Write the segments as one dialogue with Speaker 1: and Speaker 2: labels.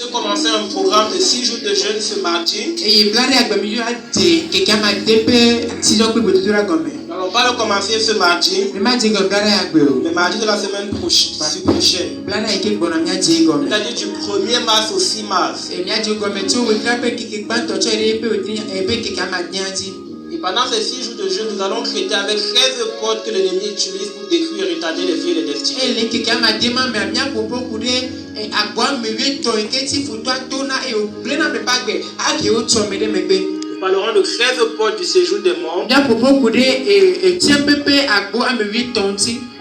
Speaker 1: J'ai commencé un programme de 6 jours de jeûne ce mardi. Alors, on va le commencer ce mardi. Le mardi de la semaine prochaine. C'est-à-dire du 1er mars au 6 mars. Et pendant ces 6 jours de jeûne, nous allons traiter avec 13 portes que l'ennemi utilise pour détruire et retarder les vies et les destinées. Nous parlerons de 13 portes du séjour des morts.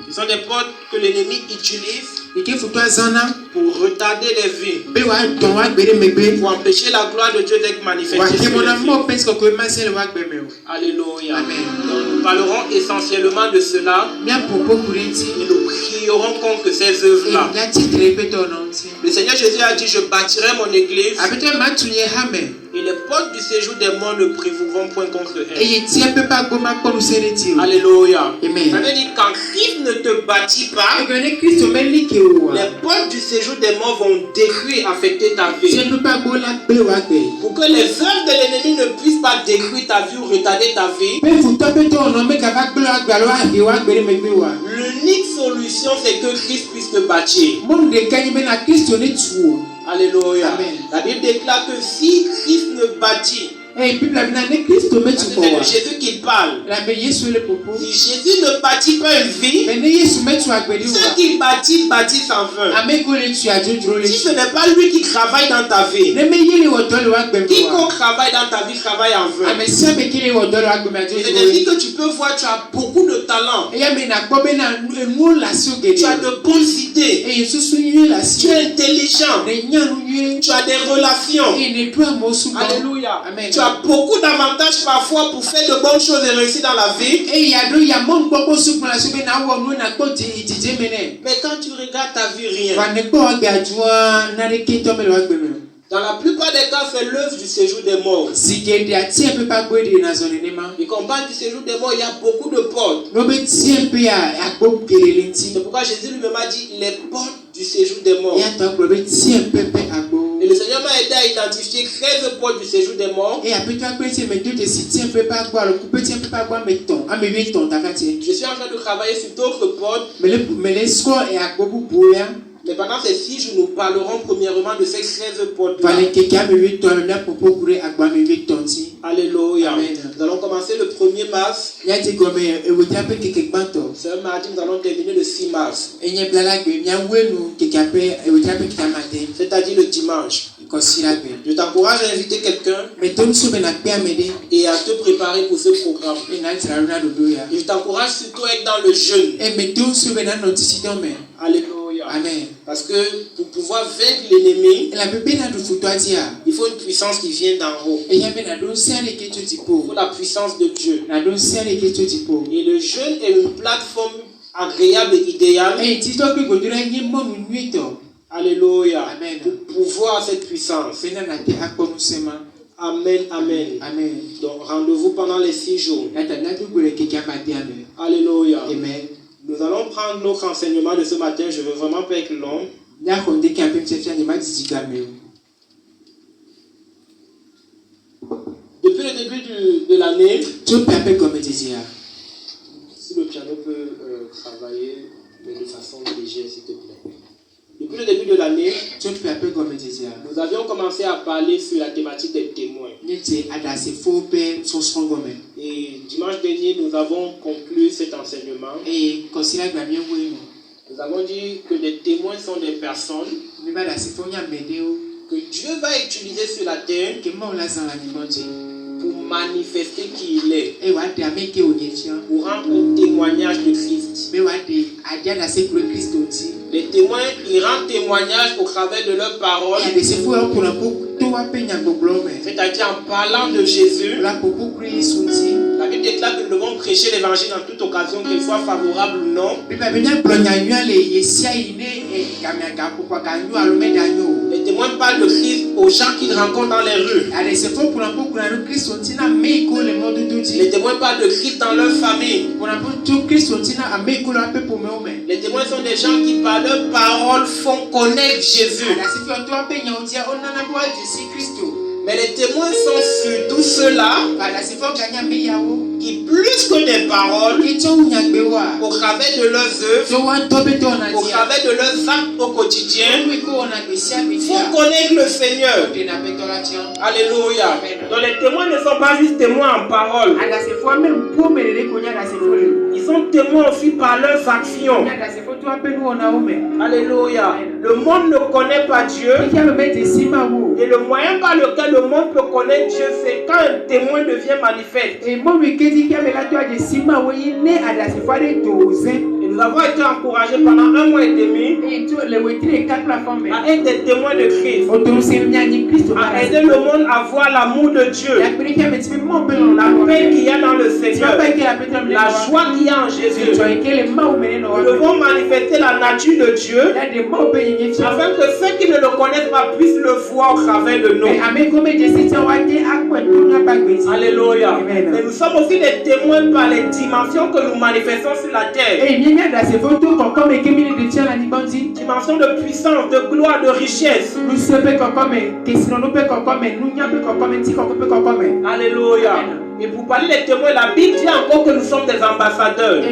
Speaker 1: Ce sont des portes que l'ennemi utilise pour retarder les vies, pour empêcher la gloire de Dieu d'être manifestée sur les vies. Alléluia. Amen. Donc, nous parlerons essentiellement de cela et nous prierons contre ces œuvres-là. Le Seigneur Jésus a dit: je bâtirai mon église et les portes du séjour des morts ne prévaudront point contre elle. Alléluia. Ça veut dire quand Christ ne te bâtit pas, les portes du séjour des morts vont détruire et affecter ta vie. Pour que les œuvres de l'ennemi ne puissent pas détruire ta vie ou retarder ta vie, l'unique solution c'est que Christ puisse te bâtir. Alléluia. Amen. La Bible déclare que si Christ ne bâtit, c'est de Jésus qu'il parle. Si Jésus ne bâtit pas une vie, ceux qui bâtissent en vain. Si ce n'est pas lui qui travaille dans ta vie, quiconque travaille dans ta vie travaille en vain. C'est-à-dire que tu peux voir, tu as beaucoup de talent, tu as de bonnes idées, tu es intelligent, tu as des relations. Alléluia. Amen. Tu as beaucoup d'avantages parfois pour faire de bonnes choses et réussir dans la vie. Mais quand tu regardes ta vie, rien. Dans la plupart des cas, c'est l'œuvre du séjour des morts. Et quand on parle du séjour des morts, il y a beaucoup de portes. C'est pourquoi Jésus lui-même a dit les portes du séjour des morts. Et le Seigneur m'a aidé à identifier 13 portes du séjour des morts. Je suis en train de travailler sur d'autres portes. Mais pendant ces 6 jours, nous parlerons premièrement de ces 13 portes. Alléluia. Amen. Nous allons commencer le 1er mars. C'est un mardi, nous allons terminer le 6 mars. C'est-à-dire le dimanche. Je t'encourage à inviter quelqu'un et à te préparer pour ce programme. Et je t'encourage surtout à être dans le jeûne. Alléluia. Amen. Parce que pour pouvoir vaincre l'ennemi, il faut une puissance qui vient d'en haut. Il faut la puissance de Dieu. Et le jeûne est une plateforme agréable et idéale. Alléluia. Amen. Pour pouvoir cette puissance. Amen, amen. Amen. Donc rendez-vous pendant les 6 jours. Alléluia. Amen. Nous allons prendre notre enseignement de ce matin. Je ne veux vraiment pas être long. Depuis le début de l'année, si le piano peut travailler de façon légère, s'il te plaît. Depuis le début de l'année, nous avions commencé à parler sur la thématique des témoins. Et dimanche dernier, nous avons conclu cet enseignement. Nous avons dit que les témoins sont des personnes que Dieu va utiliser sur la terre pour manifester qui il est, pour rendre un témoignage de Christ. Les témoins, ils rendent témoignage au travers de leurs paroles, c'est-à-dire en parlant de Jésus. La Bible déclare que nous devons prêcher l'évangile en toute occasion, qu'elle soit favorable ou non. Les témoins parlent de Christ aux gens qu'ils rencontrent dans les rues. Les témoins parlent de Christ dans leur famille. Les témoins sont des gens qui par leurs paroles font connaître Jésus. Mais les témoins sont surtout ceux-là qui, plus que des paroles, au travers de leurs œuvres, au travers de leurs actes au quotidien, font connaître le Seigneur. Alléluia. Donc les témoins ne sont pas juste témoins en parole. Ils sont témoins aussi par leurs actions. Alléluia. Le monde ne connaît pas Dieu. Et le moyen par lequel le monde peut connaître Dieu, c'est quand un témoin devient manifeste. Et nous avons été encouragés pendant 1 mois et demi à être des témoins de Christ, à aider le monde à voir l'amour de Dieu, la paix qu'il y a dans le Seigneur, la joie qu'il y a en Jésus. Nous devons manifester la nature de Dieu afin que ceux qui ne le connaissent pas puissent le voir au travers de nous. Alléluia. Mais nous sommes aussi des témoins par les dimensions que nous manifestons sur la terre. Dimension de puissance, de gloire, de richesse. Alléluia. Et pour parler des témoins, la Bible dit encore que nous sommes des ambassadeurs.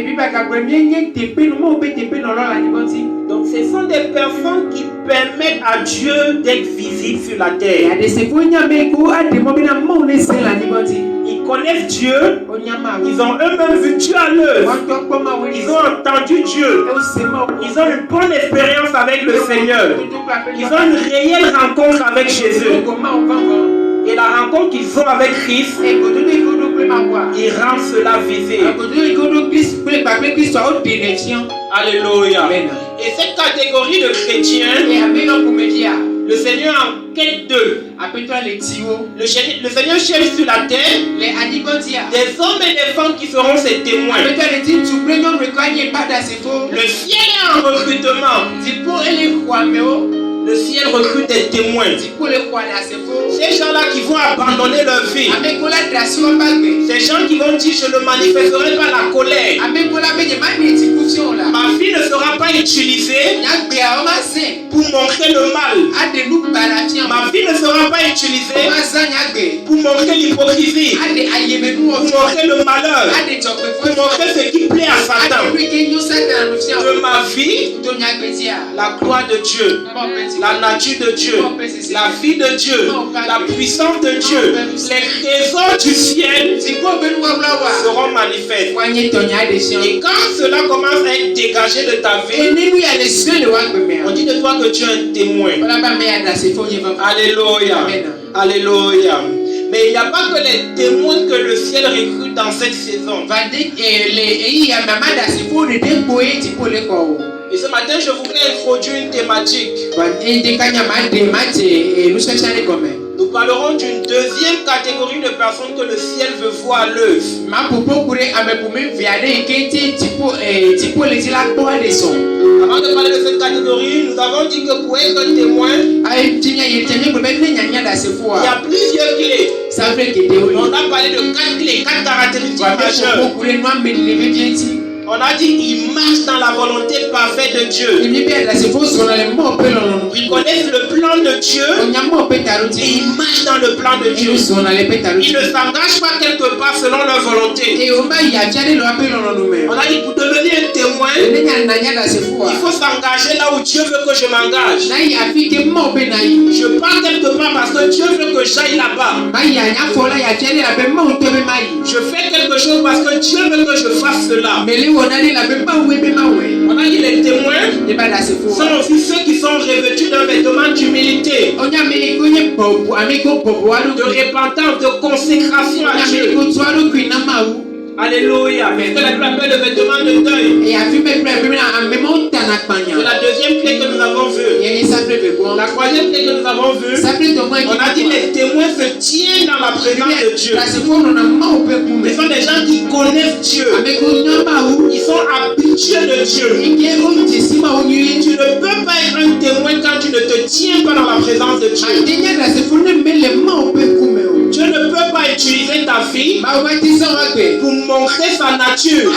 Speaker 1: Donc ce sont des personnes qui permettent à Dieu d'être visible sur la terre. Ils connaissent Dieu. Ils ont eux-mêmes vu Dieu à l'œuvre. Ils ont entendu Dieu. Ils ont une bonne expérience avec le Seigneur. Ils ont une réelle rencontre avec Jésus. Et la rencontre qu'ils ont avec Christ, ils rendent cela visible. Alléluia. Et cette catégorie de chrétiens, le Seigneur en quête d'eux. Le Seigneur cherche sur la terre des hommes et des femmes qui seront ses témoins. Le ciel est en recrutement. Le ciel recrute des témoins. Ces gens-là qui vont abandonner leur vie. Ces gens qui vont dire: je ne manifesterai pas la colère. Ma vie ne sera pas utilisée pour montrer le mal. Ma vie ne sera pas utilisée pour montrer l'hypocrisie, pour montrer le malheur, pour montrer ce qui plaît à Satan. De ma vie, la gloire de Dieu, la nature de Dieu, la vie de Dieu, la puissance de Dieu, les trésors du ciel seront manifestes. Et quand cela commence à être dégagé de ta vie, on dit de toi que tu es un témoin. Alléluia. Alléluia. Mais il n'y a pas que les témoins que le ciel recrute dans cette saison. Et ce matin, je voudrais introduire une thématique. Nous parlerons d'une deuxième catégorie de personnes que le ciel veut voir à l'œuvre. Avant de parler de cette catégorie, nous avons dit que pour être un témoin, il y a plusieurs clés. On a parlé de 4 clés, 4 caractéristiques majeures. On a dit qu'il marche dans la volonté parfaite de Dieu. Ils connaissent le plan de Dieu et ils marchent dans le plan de Dieu. Ils ne s'engagent pas quelque part selon leur volonté. On a dit pour devenir un témoin, il faut s'engager là où Dieu veut que je m'engage. Je pars quelque part parce que Dieu veut que j'aille là-bas. Je fais quelque chose parce que Dieu veut que je fasse cela. On a dit les témoins sont aussi ceux qui sont revêtus d'un vêtement d'humilité, de repentance, de consécration à Dieu. Alléluia. Mais que la Bible appelle le vêtement de deuil. C'est la deuxième clé que nous avons vue. La troisième clé que nous avons vue, on a dit les témoins se tiennent dans la présence de Dieu. Ce sont des gens qui connaissent Dieu. Ils sont habitués de Dieu. Tu ne peux pas être un témoin quand tu ne te tiens pas dans la présence de Dieu. sa vie, pour montrer sa nature,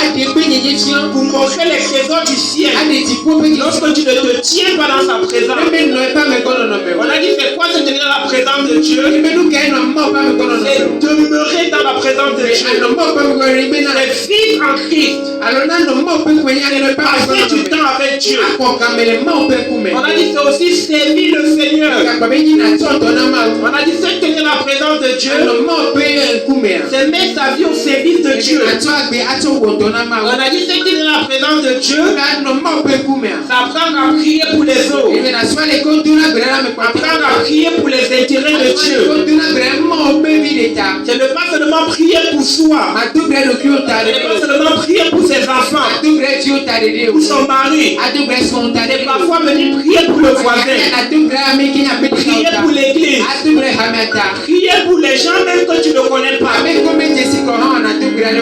Speaker 1: pour montrer les trésors du ciel. Lorsque tu ne te tiens pas dans sa présence, on a dit c'est quoi se tenir dans la présence de Dieu? C'est demeurer dans la présence de Dieu. C'est vivre en Christ. Passer du temps avec Dieu. On a dit c'est aussi servir le Seigneur. On a dit c'est tenir la présence de Dieu. C'est mettre sa vie au service de Dieu. On a dit c'est tenir la présence de Dieu. Ça apprendre à prier pour les autres. Apprendre à prier pour les intérêts de Dieu. C'est ne pas seulement prier pour soi. Ce n'est pas seulement prier pour ses enfants, pour son mari. Et parfois venir prier pour le voisin. Prier pour l'église. Prier pour les gens même que tu ne connais pas.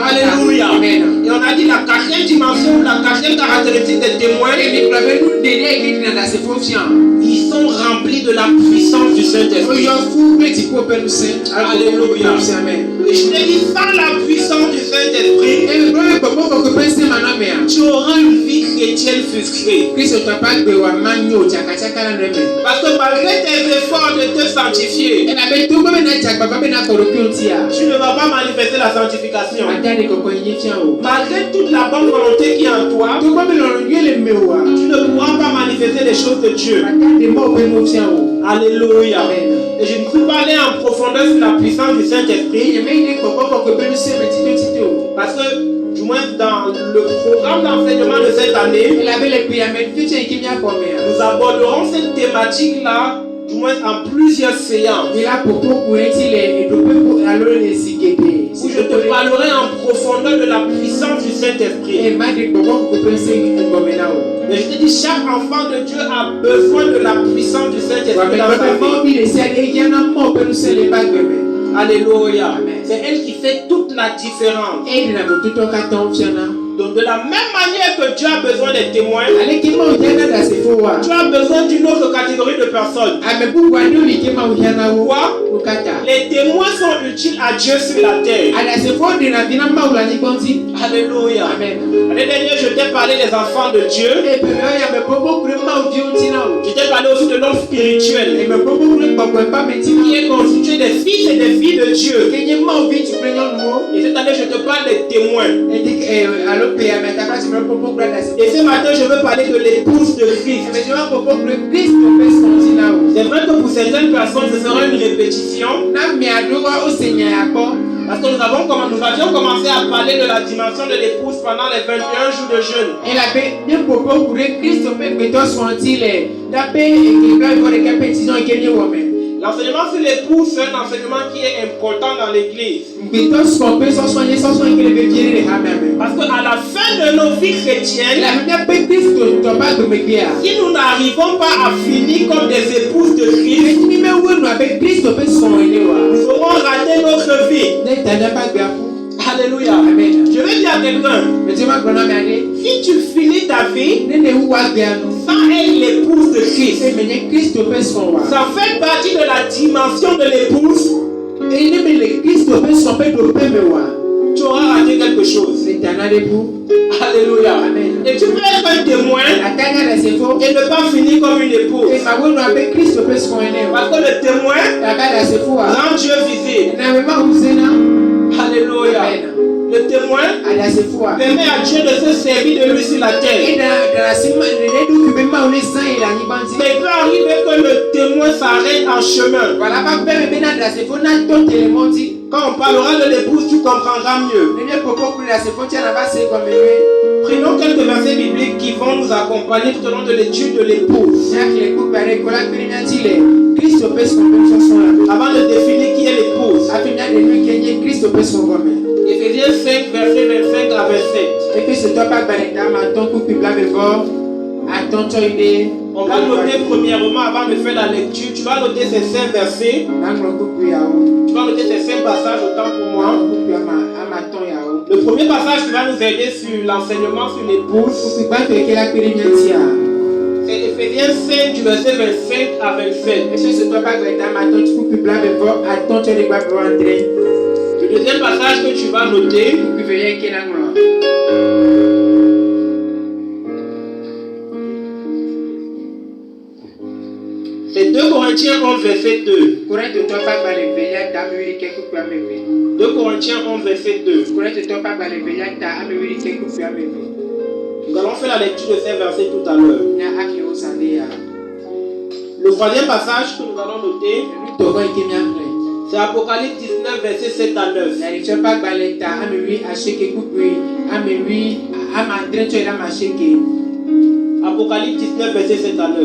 Speaker 1: Alléluia. Et on a dit la quatrième dimension, la quatrième caractéristique des témoins. Ils sont remplis de la puissance du Saint-Esprit. Alléluia. Et je te dis, sans la puissance du Saint-Esprit, tu auras une vie chrétienne frustrée. Parce que malgré tes efforts de te sanctifier, tu ne vas pas manifester la sanctification. Malgré toute la bonne volonté qui est en toi, tu ne pourras pas manifester les choses de Dieu. Alléluia. Et je ne peux pas aller en profondeur sur la puissance du Saint-Esprit. Parce que, du moins dans le programme d'enseignement de cette année, nous aborderons cette thématique-là, du moins en plusieurs séances. Où je te parlerai en profondeur de la puissance du Saint-Esprit. Mais je te dis, chaque enfant de Dieu a besoin de la puissance du Saint-Esprit dans sa vie. Alléluia. C'est elle qui fait toute la différence. Donc de la même manière que Dieu a besoin des témoins, tu as besoin d'une autre catégorie de personnes. Pourquoi? Les témoins sont utiles à Dieu sur la terre. Alléluia. L'année dernière, je t'ai parlé des enfants de Dieu. Je t'ai parlé aussi de l'homme spirituel, qui est constitué des fils et des filles de Dieu. Et cette année, je te parle des témoins. Et ce matin, je veux parler de l'épouse de Christ. C'est vrai que pour certaines personnes, ce sera une répétition. Parce que nous avions commencé à parler de la dimension de l'épouse pendant les 21 jours de jeûne. L'enseignement sur l'épouse, c'est un enseignement qui est important dans l'église. Parce qu'à la fin de nos vies chrétiennes, si nous n'arrivons pas à finir comme des épouses de Christ, nous aurons raté notre vie. Alléluia. Amen. Je vais dire à quelqu'un, si tu finis ta vie sans être l'épouse de Christ, ça fait partie de la dimension de l'épouse, tu auras raté quelque chose. Alléluia. Amen. Et tu peux être un témoin et ne pas finir comme une épouse. Parce que le témoin rend Dieu visible. Alléluia. Le témoin permet à Dieu de se servir de lui sur la terre. Mais il peut arriver que le témoin s'arrête en chemin. Quand on parlera de l'épouse, tu comprendras mieux. Prenons quelques versets bibliques qui vont nous accompagner tout au long de l'étude de l'épouse. Avant de définir qui est l'épouse. Éphésiens 5, verset 25 à 27. On va noter premièrement, avant de faire la lecture, tu vas noter ces 5 versets. Tu vas noter ces 5 passages autant pour moi. Le premier passage qui va nous aider sur l'enseignement sur l'épouse, c'est Éphésiens 5 du verset 25 à 27. Je Le deuxième passage que tu vas noter, c'est 2 Corinthiens 11, verset 2. 2 Corinthiens 11, verset 2. Nous allons faire la lecture de ces versets tout à l'heure. Le troisième passage que nous allons noter, c'est Apocalypse 19, verset 7 à 9. Apocalypse 19, verset 7 à 9.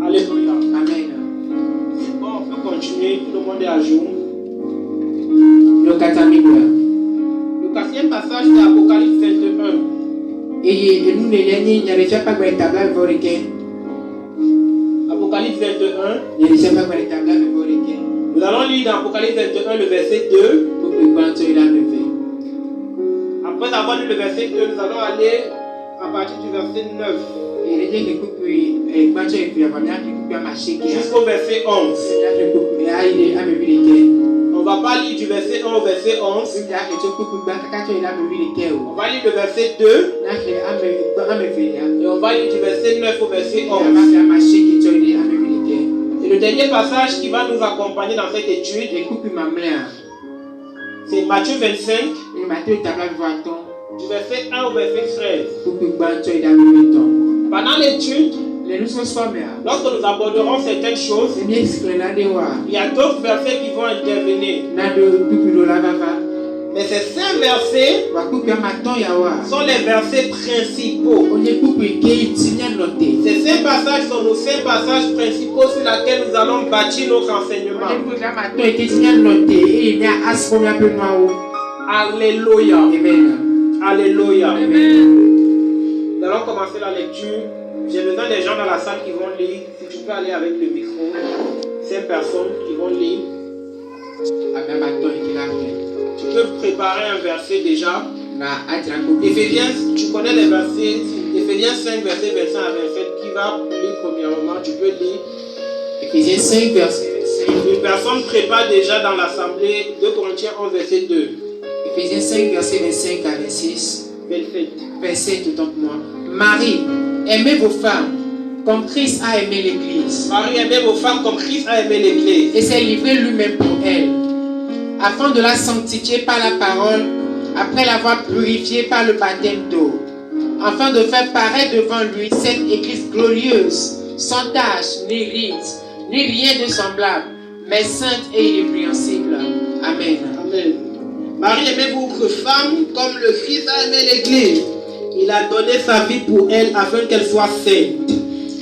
Speaker 1: Alléluia.
Speaker 2: Amen.
Speaker 1: Bon, on peut continuer, tout le monde est à jour.
Speaker 2: Le
Speaker 1: quatrième passage, c'est Apocalypse 21. Apocalypse 21. Nous allons lire dans Apocalypse 21 le verset 2. Après avoir lu le verset 2, nous allons aller à partir du verset 9 jusqu'au verset 11. On ne va pas lire du verset 1 au verset 11. On va lire le verset 2 et on va lire du verset 9 au verset 11. Et le dernier passage qui va nous accompagner dans cette étude, c'est Matthieu 25, du verset 1 au verset 13. Pendant l'étude, lorsque nous aborderons certaines choses, il y a d'autres versets qui vont intervenir. Mais ces 5 versets sont les versets principaux. Ces 5 passages sont nos 5 passages principaux sur lesquels nous allons bâtir notre enseignement. Alléluia.
Speaker 2: Amen.
Speaker 1: Alléluia.
Speaker 2: Amen.
Speaker 1: Nous allons commencer la lecture. J'ai besoin des gens dans la salle qui vont lire. Si tu peux aller avec le micro. 5 personnes qui vont lire. Tu peux préparer un verset déjà. Éphésiens, tu connais les versets. Éphésiens 5, verset 25 à 27. Qui va lire premièrement? Tu peux lire.
Speaker 2: Éphésiens 5, verset 25.
Speaker 1: Une personne prépare déjà dans l'assemblée. 2 Corinthiens 11, verset 2.
Speaker 2: Éphésiens 5, verset 25 à 26.
Speaker 1: 27.
Speaker 2: Verset tout en moi. Marie, aimez vos femmes comme Christ a aimé l'Église.
Speaker 1: Marie, aimez vos femmes comme Christ a aimé l'Église.
Speaker 2: Et s'est livré lui-même pour elle, afin de la sanctifier par la parole, après l'avoir purifiée par le baptême d'eau, afin de faire paraître devant lui cette Église glorieuse, sans tache, ni rite, ni rien de semblable, mais sainte et irrépréhensible. Amen.
Speaker 1: Amen. Marie, aimez votre femme comme le Christ a aimé l'Église. Il a donné sa vie pour elle afin qu'elle soit sainte.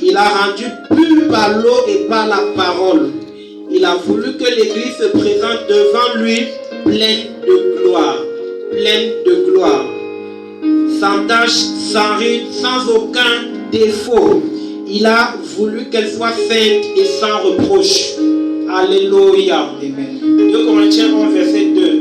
Speaker 1: Il a rendu pure par l'eau et par la parole. Il a voulu que l'Église se présente devant lui pleine de gloire. Pleine de gloire. Sans tache, sans ride, sans aucun défaut. Il a voulu qu'elle soit sainte et sans reproche. Alléluia.
Speaker 2: Amen.
Speaker 1: 2 Corinthiens 11, verset 2.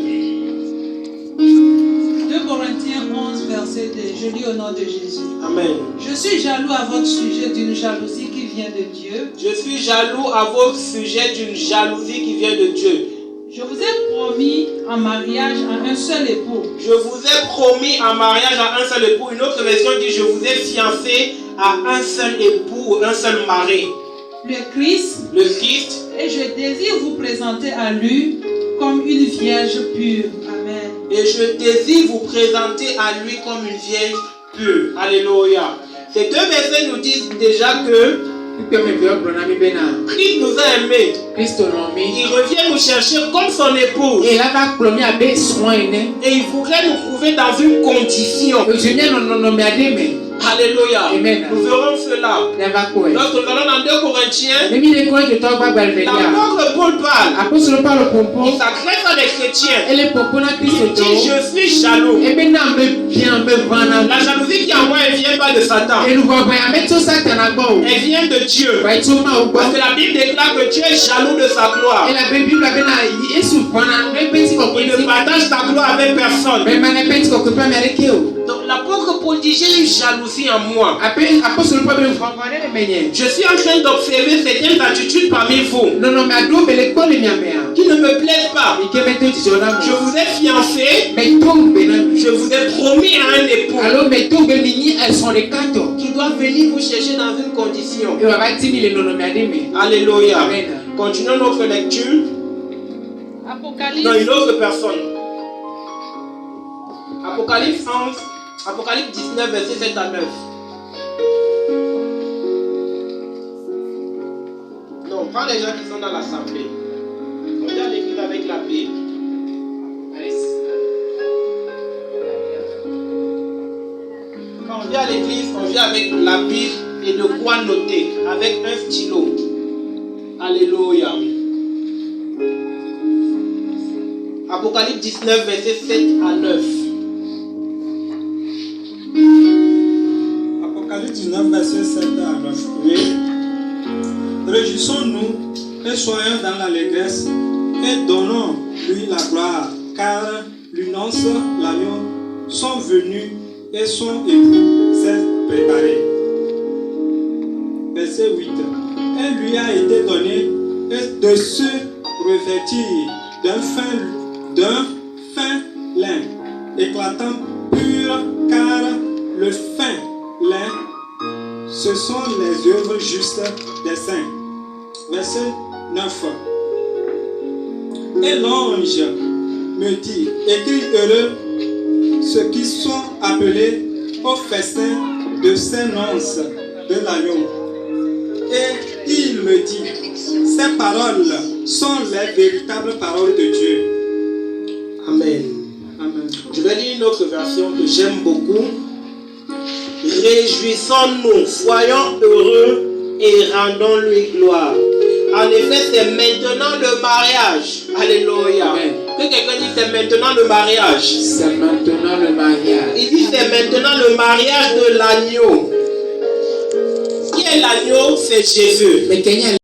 Speaker 3: 2 Corinthiens 11, verset 2. Je lis au nom de Jésus.
Speaker 1: Amen.
Speaker 3: Je suis jaloux à votre sujet d'une jalousie qui vient de Dieu.
Speaker 1: Je suis jaloux à votre sujet d'une jalousie qui vient de Dieu.
Speaker 3: Je vous ai promis en mariage à un seul époux.
Speaker 1: Je vous ai promis en mariage à un seul époux. Une autre version dit je vous ai fiancé à un seul époux, un seul mari.
Speaker 3: Le Christ.
Speaker 1: Le Christ.
Speaker 3: Et je désire vous présenter à lui comme une vierge pure. Amen.
Speaker 1: Et je désire vous présenter à lui comme une vierge pure. Alléluia. Ces 2 versets nous disent déjà que Christ nous a aimés. Il revient nous chercher comme son épouse. Et il voudrait nous trouver dans une condition. Alléluia.
Speaker 2: Amen.
Speaker 1: Nous verrons cela. Lorsque nous allons dans 2 Corinthiens, l'apôtre Paul parle. Il s'adresse à des chrétiens. Il dit je suis jaloux. La jalousie qui est en moi, elle ne vient pas de Satan. Elle vient de Dieu. Parce que la Bible déclare que Dieu est jaloux de sa gloire. Il ne partage sa gloire avec personne. Donc l'apôtre Paul prodiger une jalousie en moi. Je suis en train d'observer certaines attitudes parmi vous qui ne me plaisent pas. Je vous ai fiancé, je vous ai promis à un époux qui doit venir vous chercher dans une condition. Alléluia. Continuons notre lecture.
Speaker 3: Apocalypse.
Speaker 1: Non, une autre personne. Apocalypse 19, verset 7 à 9. Non, pas les gens qui sont dans l'assemblée. On vient à l'église avec la Bible. Quand on vient à l'église, on vient avec la Bible et de quoi noter, avec un stylo. Alléluia. Apocalypse 19, verset 7 à 9.
Speaker 4: Apocalypse 19, verset 7 à 9. Oui. Réjouissons-nous et soyons dans l'allégresse et donnons-lui la gloire, car l'Unice, l'agneau, sont venus et son époux s'est préparé. Verset 8. Et lui a été donné de se revêtir d'un fin lin, éclatant pur, car le fin lin, ce sont les œuvres justes des saints. Verset 9. Et l'ange me dit, écris heureux ceux qui sont appelés au festin de ces noces de l'agneau. Et il me dit, ces paroles sont les véritables paroles de Dieu.
Speaker 1: Amen.
Speaker 4: Amen.
Speaker 1: Je vais lire une autre version que j'aime beaucoup. Réjouissons-nous, soyons heureux et rendons-lui gloire. En effet, c'est maintenant le mariage. Alléluia.
Speaker 2: Amen.
Speaker 1: Que quelqu'un dise c'est maintenant le mariage.
Speaker 2: C'est maintenant le mariage.
Speaker 1: Il dit c'est maintenant le mariage de l'agneau. Qui est l'agneau? C'est Jésus.